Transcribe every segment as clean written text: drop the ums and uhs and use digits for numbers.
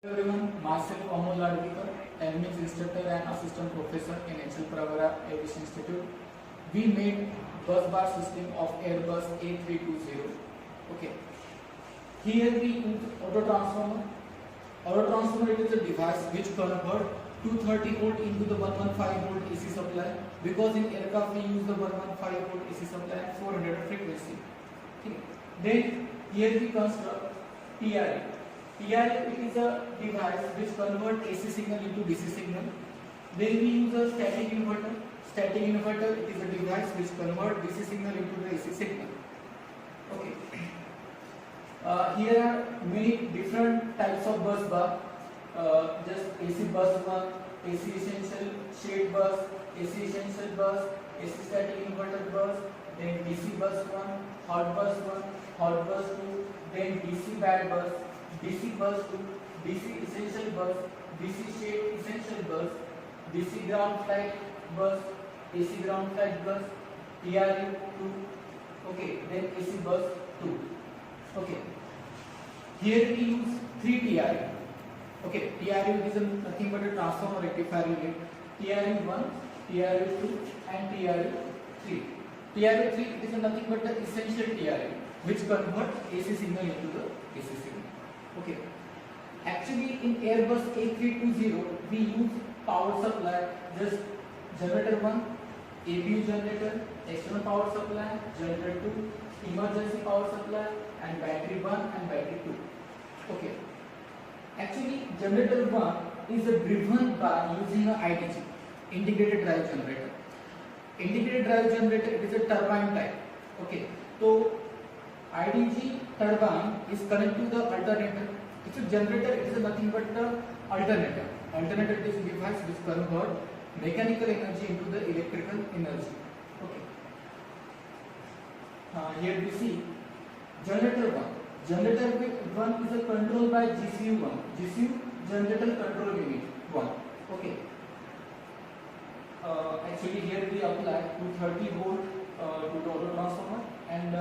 Everyone, myself Amol Ladvikar, NMIX instructor and assistant professor in HL Pravara Aviation Institute. We made bus bar system of Airbus A320. Okay. Here we use auto transformer. Auto transformer is a device which convert 230 volt into the 115 volt AC supply, because in aircraft we use the 115 volt AC supply and 400 frequency. Okay. Then here we construct TRE. TRE is a device which converts AC signal into DC signal. Then we use a static inverter. Static inverter is a device which converts DC signal into the AC signal. Okay. Here are many different types of bus bar. Just AC bus 1, AC essential shade bus, AC essential bus, AC static inverter bus, then DC bus 1, hot bus 1, hot bus 2, then DC bad bus, DC bus 2, DC essential bus, DC shade essential bus, DC ground flight bus, AC ground flight bus, TRE 2, okay, then AC bus 2. Okay. Here we use 3 TRE. Okay, TRE is nothing but a transformer rectifier unit. TRE 1, TRE 2 and TRE 3. TRE 3 is nothing but the essential TRE which converts AC signal into the AC signal. Okay. Actually in Airbus A320 we use power supply, just generator 1, APU generator, external power supply, generator 2, emergency power supply and battery 1 and battery 2. Okay. Actually generator 1 is driven by using a IDG, integrated drive generator. Integrated drive generator is a turbine type. Okay. So IDG turbine is connected to the alternator. It's a generator, it is nothing but the alternator. Alternator is a device which converts mechanical energy into the electrical energy. Okay. Here we see generator 1. Generator 1 is controlled by GCU 1. GCU generator control unit 1. Okay. Actually here we apply 230 volt to the auto transformer, and I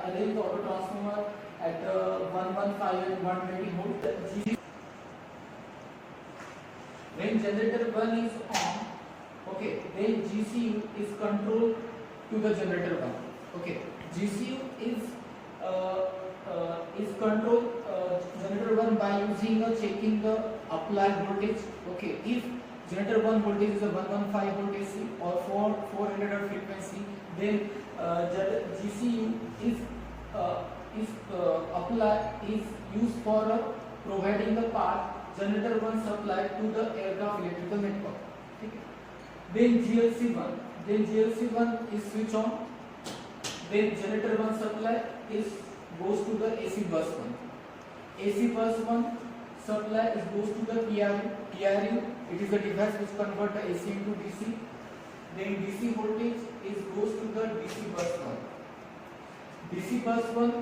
arrange the auto transformer at 115 and 120 volt. When generator 1 is on, okay, then GCU is controlled to the generator 1. Okay, GCU is control generator 1 by using checking the applied voltage. Okay, if generator 1 voltage is a 115 volt AC or 400 frequency, then GCU is used for providing the power generator 1 supply to the aircraft electrical network. Okay. Then GLC1 is switch on. Then generator 1 supply goes to the AC bus 1. AC bus 1 supply goes to the TRE. TRE, it is a device which converts the AC into DC. Then DC voltage goes to the DC bus 1. DC bus 1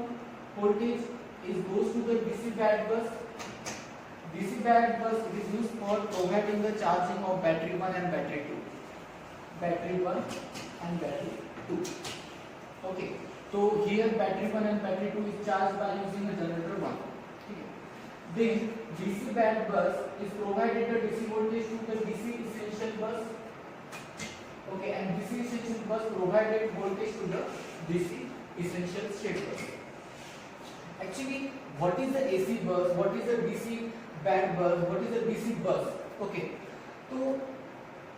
voltage goes to the DC bad bus. DC bad bus is used for providing the charging of battery 1 and battery 2. Battery 1 and battery 2. Okay. So here battery 1 and battery 2 is charged by using the generator 1. Okay. Then DC bad bus is provided the DC voltage to the DC essential bus. Okay, and DC essential bus provided voltage to the DC essential state bus. Actually, what is the AC bus? What is the DC bad bus? What is the DC bus? Okay, so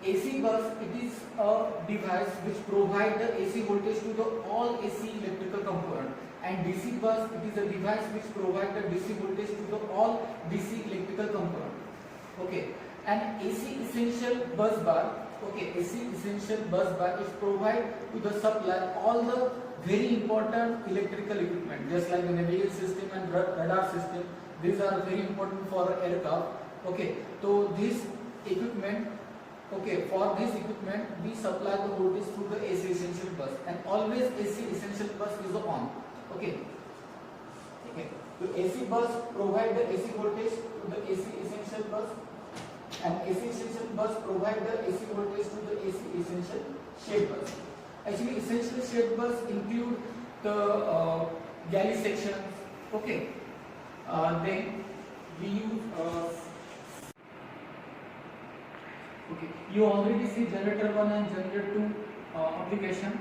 AC bus, it is a device which provides the AC voltage to the all AC electrical component, and DC bus, it is a device which provides the DC voltage to the all DC electrical component. Okay, and AC essential bus bar, okay, AC essential bus bar is provide to the supply all the very important electrical equipment, just like the navigation system and radar system. These are very important for aircraft. Okay, so this equipment, okay, for this equipment we supply the voltage through the AC essential bus, and always AC essential bus is on. Okay, okay. The AC bus provide the AC voltage to the AC essential bus, and AC essential bus provide the AC voltage to the AC essential shade bus. Actually, essential shade bus include the galley sections. Okay, then we use Okay, you already see generator 1 and generator 2 application.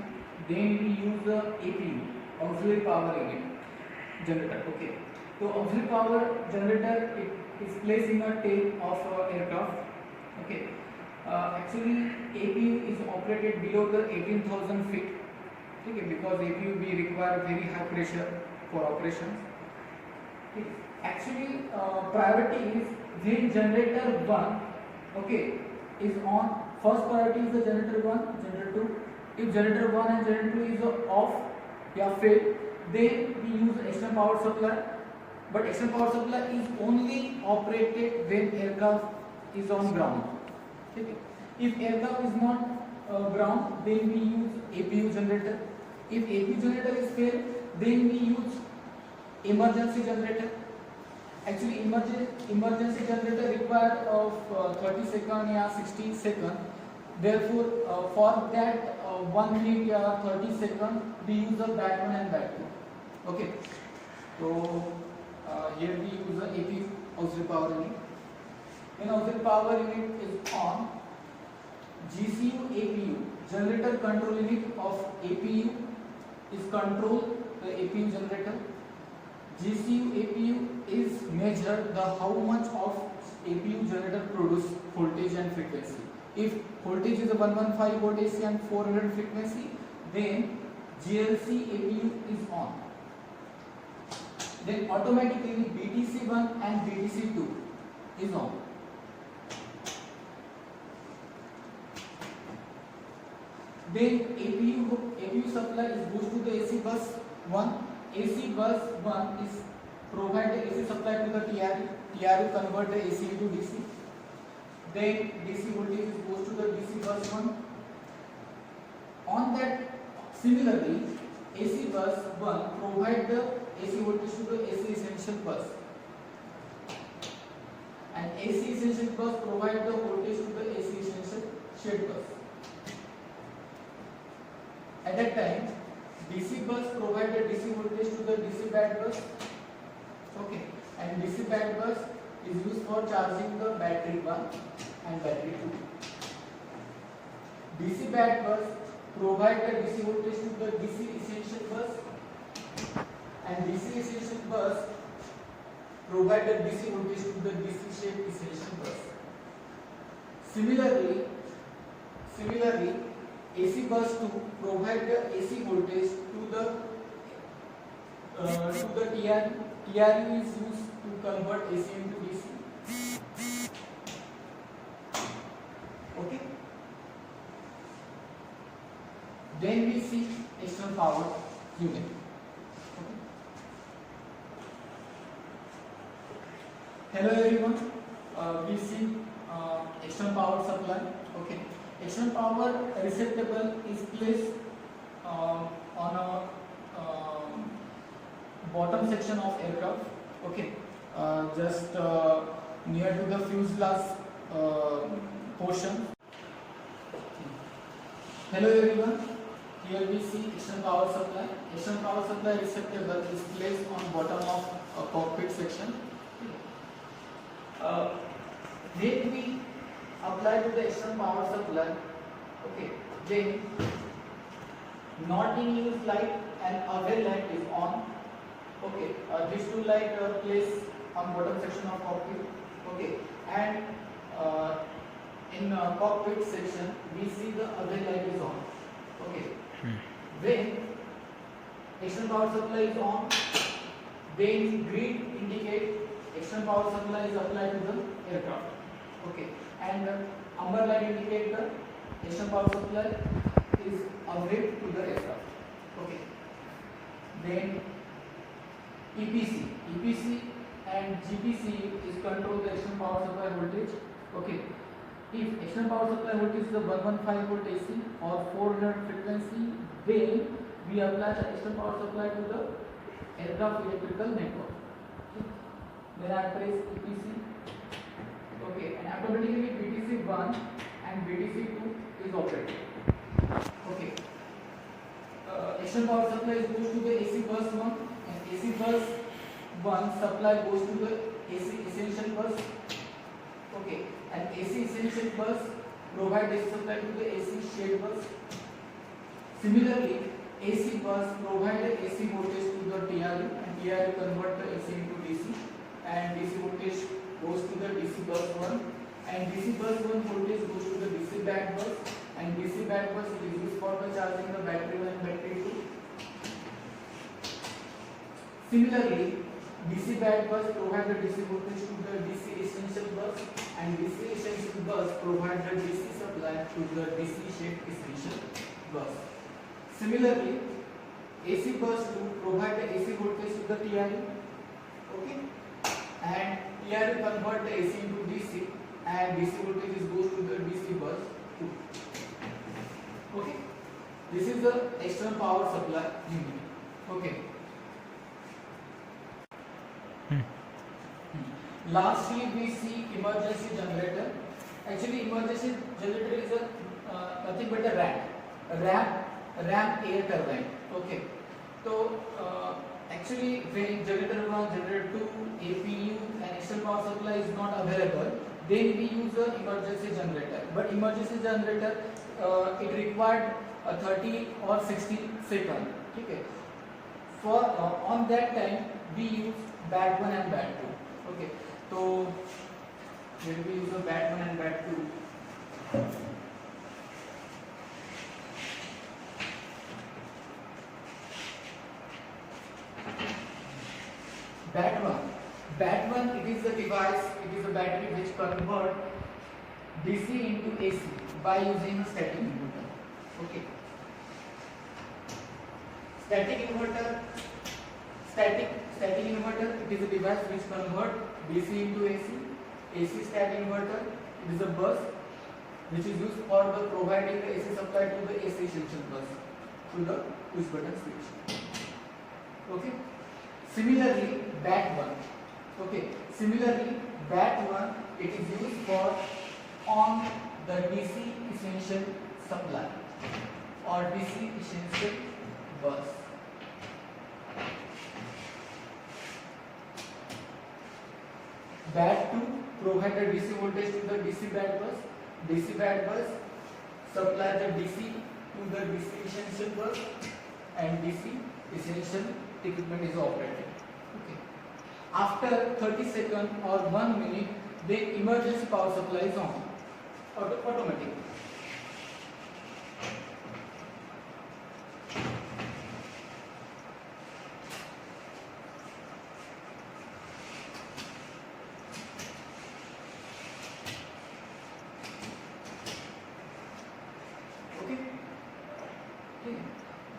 Then we use the APU, auxiliary power unit generator. Okay, so auxiliary power generator, it is placed in a tail of aircraft. Okay, actually APU is operated below the 18,000 feet. Okay, because APU we require very high pressure for operations. Okay. Actually priority is when generator 1, okay, is on. First priority is the generator 1, generator 2. If generator 1 and generator 2 is off, fail, then we use external power supply. But external power supply is only operated when aircraft is on ground. Okay. If aircraft is not ground, then we use APU generator. If APU generator is failed, then we use emergency generator. Actually emergency generator require of 30 second or 60 second. Therefore for that 1 minute or 30 second we use the bat 1 and bat 2. Okay, so here we use the APU, auxiliary power unit. When auxiliary power unit is on, GCU APU, generator control unit of APU, is control the APU generator. GCU APU is measure the how much of APU generator produce voltage and frequency. If voltage is a 115 volt AC and 400 frequency, then GLC APU is on. Then automatically BTC1 and BTC2 is on. Then APU supply is goes to the AC bus 1. AC bus 1 is provide the AC supply to the TRU. TRU convert the AC into DC. Then DC voltage goes to the DC bus 1. On that, similarly, AC bus 1 provide the AC voltage to the AC essential bus, and AC essential bus provide the voltage to the AC essential shared bus. At that time, DC bus provide the DC voltage to the DC bad bus. Okay, and DC bad bus is used for charging the battery 1 and battery 2. DC bad bus provide the DC voltage to the DC essential bus, and DC essential bus provide the DC voltage to the DC shaped essential bus. Similarly, AC bus 2 provide the AC voltage to the TRU. TRU is used to convert AC into DC. Okay. Then we see external power unit. Okay. Hello everyone. We see external power supply. Okay. External power receptacle is placed on a bottom section of aircraft. Okay, just near to the fuselage portion. Hello everyone. Here we see external power supply. External power supply receptacle is placed on bottom of a cockpit section. When we apply to the external power supply, okay, then not in use light and away light is on. Okay, these two light are placed on bottom section of cockpit. Okay, and in cockpit section we see the away light is on. Okay, when external power supply is on, then green indicate external power supply is applied to the aircraft. Okay, and amber light indicate the external power supply is away to the aircraft. Okay, then EPC and GPC is control the external power supply voltage. Okay, if external power supply voltage is the 115 volt AC or 400 frequency, then we apply the external power supply to the aircraft electrical network. Okay. Then I press EPC. Okay, and automatically BTC1 and BTC2 is operated. Okay, external power supply goes to the AC bus 1, and AC bus 1 supply goes to the AC essential bus. Okay, and AC essential bus provide AC supply to the AC shared bus. Similarly, AC bus provide the AC voltage to the TRU and TRU convert the AC into DC, and DC voltage goes to the DC bus 1, and DC bus 1 voltage goes to the DC back bus, and DC back bus is used for the charging the battery 1 and battery 2. Similarly, DC back bus provide the DC voltage to the DC essential bus, and DC essential bus provide the DC supply to the DC shaped essential bus. Similarly, AC bus 2 provide the AC voltage to the TRU, okay, and TRU convert the AC into DC, and DC voltage goes to the DC bus 2. Okay, this is the external power supply unit. Okay. Lastly, we see emergency generator. Actually, emergency generator is nothing but a ramp air turbine. Okay. So actually, when generator 1, generator 2, APU, and external power supply is not available, then we use an emergency generator. But emergency generator it required 30 or 60 seconds. Okay. For on that time we use bat 1 and bat 2. Okay. So when we use a bat 1 and bat 2, bat 1 it is a device, it is a battery which convert DC into AC by using a static inverter. Okay. Static inverter, it is a device which convert DC into AC. AC static inverter, it is a bus which is used for the providing the AC supply to the AC essential bus to the push button switch. Okay. Similarly, bat 1. Okay. Similarly, bat 1 it is used for on the DC essential supply or DC essential bus. Bat 2 provide the DC voltage to the DC bat bus. DC bat bus supply the DC to the DC essential bus, and DC essential equipment is operated. Okay. After 30 seconds or 1 minute, the emergency power supply is on automatically.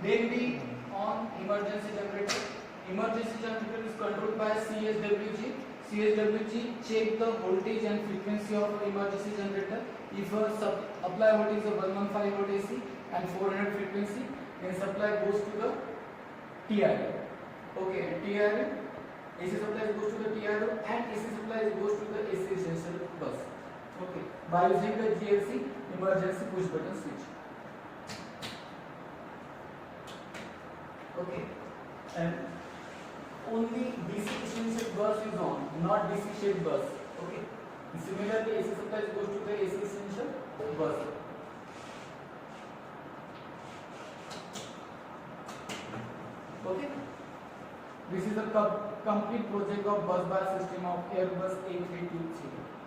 Then we on emergency generator. Emergency generator is controlled by CSWG. CSWG check the voltage and frequency of emergency generator. If a apply voltage of 115 volt AC and 400 frequency, then supply goes to the TRU. Okay, TRU AC supply goes to the TRU and AC supply goes to the AC essential bus. Okay, by using the GLC emergency push button switch. Okay, and only DC essential bus is on, not DC shaped bus. Okay, similarly AC supply goes to the AC essential bus. Okay, this is a complete project of bus bar system of Airbus A320.